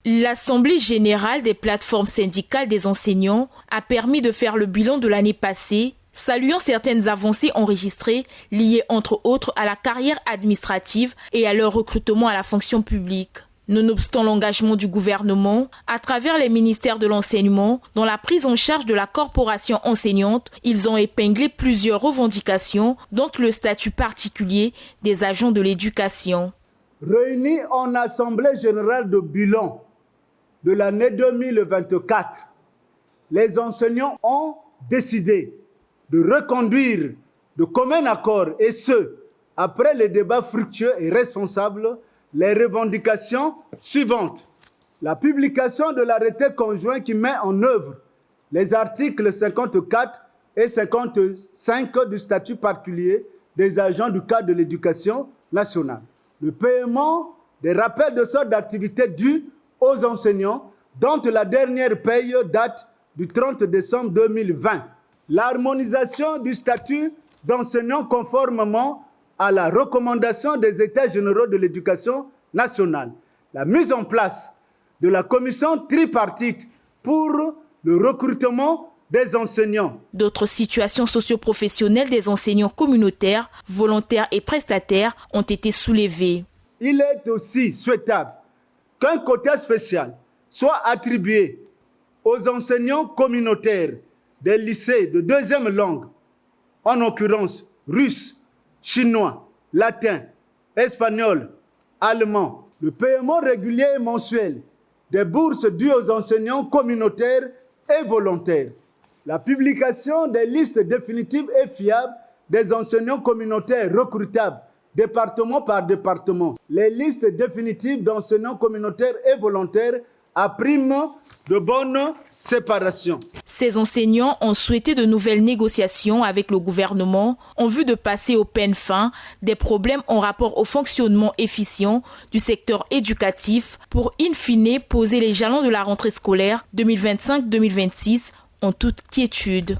L'Assemblée générale des plateformes syndicales des enseignants a permis de faire le bilan de l'année passée, saluant certaines avancées enregistrées liées entre autres à la carrière administrative et à leur recrutement à la fonction publique. Nonobstant l'engagement du gouvernement, à travers les ministères de l'enseignement, dans la prise en charge de la corporation enseignante, ils ont épinglé plusieurs revendications, dont le statut particulier des agents de l'éducation. Réunis en Assemblée générale de bilan de l'année 2024, les enseignants ont décidé de reconduire de commun accord, et ce, après les débats fructueux et responsables, les revendications suivantes. La publication de l'arrêté conjoint qui met en œuvre les articles 54 et 55 du statut particulier des agents du cadre de l'éducation nationale. Le paiement des rappels de solde d'activité dus aux enseignants, dont la dernière paye date du 30 décembre 2020. L'harmonisation du statut d'enseignant conformément à la recommandation des États généraux de l'éducation nationale. La mise en place de la commission tripartite pour le recrutement des enseignants. D'autres situations socio-professionnelles des enseignants communautaires, volontaires et prestataires ont été soulevées. Il est aussi souhaitable qu'un quota spécial soit attribué aux enseignants communautaires des lycées de deuxième langue, en l'occurrence russe, chinois, latin, espagnol, allemand. Le paiement régulier et mensuel des bourses dues aux enseignants communautaires et volontaires. La publication des listes définitives et fiables des enseignants communautaires recrutables, département par département. Les listes définitives d'enseignants communautaires et volontaires à prime de bonne séparation. Ces enseignants ont souhaité de nouvelles négociations avec le gouvernement en vue de passer au peigne fin des problèmes en rapport au fonctionnement efficient du secteur éducatif pour in fine poser les jalons de la rentrée scolaire 2025-2026 en toute quiétude.